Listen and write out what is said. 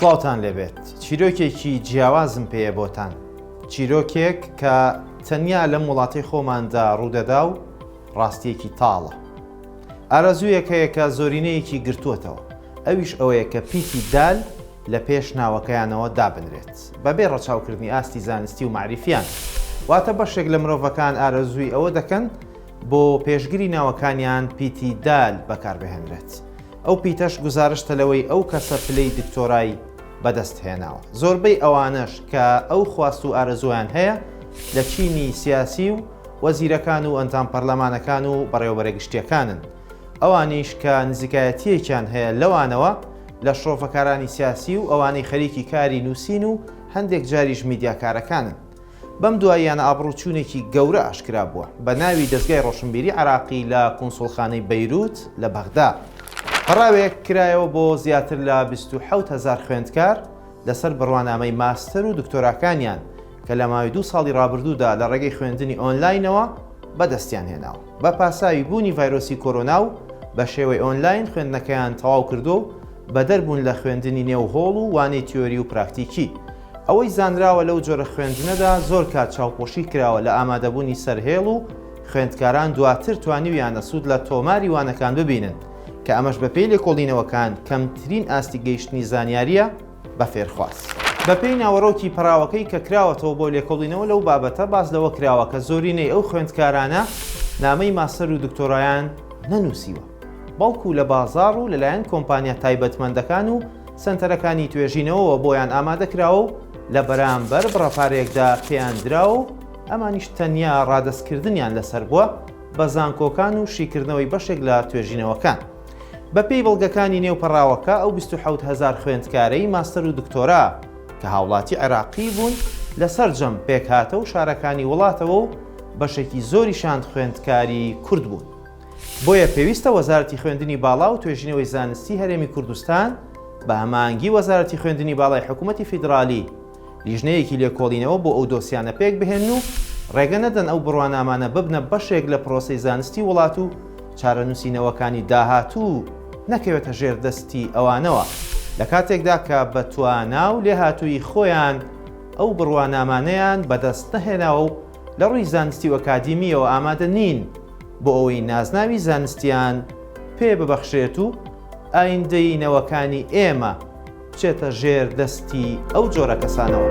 سڵاوتان لێبێت چیرۆکێکی جیاوازم پێیە بۆتان چیرۆکێک کە تەنیا لەم وڵاتی خۆماندا ڕوودەدا و ڕاستیەکی تاڵە ئارەزوویەک هەیە کە زۆرینەیەکی گرتووەتەوە ئەویش ئەوەیە کە پیتی دال لە پێش ناوەکەیانەوە دابنرێت بەبێ ڕەچاوکردنی ئاستی زانستی و معریفیان واتە بەشێک لە مرۆڤەکان ئارەزووی ئەوە دەکەن بۆ پێشگیری ناوەکانیان پیتی دال بەکاربهێنرێت ئەو پیتەش گزارشتە لەوەی ئەو کەسە پلەی دکتۆرای بەدەست هێناوە زۆربەی ئەوانش کە ئەو خواست و ئارەزویان هەیە لە چینی سیاسی و وەزیرەکان و ئەنتان پەرلەمانەکان و بەڕێوەبەرە گشتیەکانن ئەوانیش کە نزیکایەتیەکیان هەیە لەوانەوە لە شۆفەکارانی سیاسی و ئەوانەی خەریکی کاری نووسین و هەندێک جاریش میدیاکارەکانن بەم دواییانە ئابڕوچوونێکی گەورە ئاشکرا بووە بە ناوی دەستگای ڕۆشنبیری عێراقی لە کۆنسوڵخانەی بەیروت لە بەغدا هەڕاوێک کرایەوە بۆ زیاتر لە 27,000 خوێندکار لەسەر بڕوانامەی ماستەر و دکتۆراکانیان کە لە ماوەی 2 ساڵی ڕابردوودا لە ڕێگەی خوێندنی ئۆنلاینەوە بەدەستیان هێناوە بە پاساوی بوونی ڤایرۆسی کۆرۆنا و بە شێوەی ئۆنلاین خوێندنەکەیان تەواو کردو و بە دەربوون لە خوێندنی نێوهۆڵ و وانەی تیۆری و پراکتیکی ئەوەی زانراوە لەو جۆرە خوێندنەدا زۆر کات چاوپۆشی کراوە لە ئامادەبوونی سەرهێڵ و خوێندکاران دواتر توانیویانە سوود لە تۆماری وانەکان ببینن کە ئەمەش بەپێی لێکۆڵینەوەکان کەمترین ئاستی گەیشتنی زانیاریە بە فێرخواست بەپێی ناوەڕۆکی پەراوەکەی کە کراوەتەوە بۆ لێکۆڵینەوە لەو بابەتە باز لەوە کراوە کە زۆرینەی ئەو خوێندکارانە نامەی ماستەر و دکتۆرایان نەنووسیوە بەڵکو لە بازاڕ و لەلایەن کۆمپانیا تایبەتمەندەکان و سنتەرەکانی توێژینەوەوە بۆیان ئامادەکراوە و لە بەرامبەر بڕەپارێکدا پێیان دراوە و ئەمانیش تەنیا ڕادەستکردنیان لەسەر بووە بە زانکۆکان و شیکردنەوەی بەشێک لە توێژینەوەکان بەپێی بەڵگەکانی نێوپەڕاوەکە ئەو 27,000 خوێندکارەی ماستەر و دکتۆرا کە هاوڵاتی عێراقی بوون لەسەر جەم پێکهاتە و شارەکانی وڵاتەوە و بەشێکی زۆریشان خوێندکاری کورد بوون بۆیە پێویستە وەزارەتی خوێندنی باڵا و توێژینەوەی زانستی هەرێمی کوردستان بە هەمانگی وەزارەتی خوێندنی باڵای حکوومەتی فیدرالی لیژنەیەکی لێکۆڵینەوە بۆ ئەو دۆسیانە پێک بهێن و ڕێگە نەدەن ئەو بڕوانامانە ببنە بەشێک لە پرۆسەی زانستی وڵات و چارەنووسینەوەکانی داهاتوو نەکەوێتە ژێردەستی ئەوانەوە لە کاتێکدا کە بە توانا و لێهاتووی خۆیان ئەو بڕوانامانەیان بەدەست نەهێناوە و لە ڕووی زانستی و ئەکادیمیەوە ئامادە نین بۆ ئەوەی نازناوی زانستیان پێ ببەخشێت و ئایندەی نەوەکانی ئێمە بچێتە ژێر دەستی ئەو جۆرە کەسانەوە.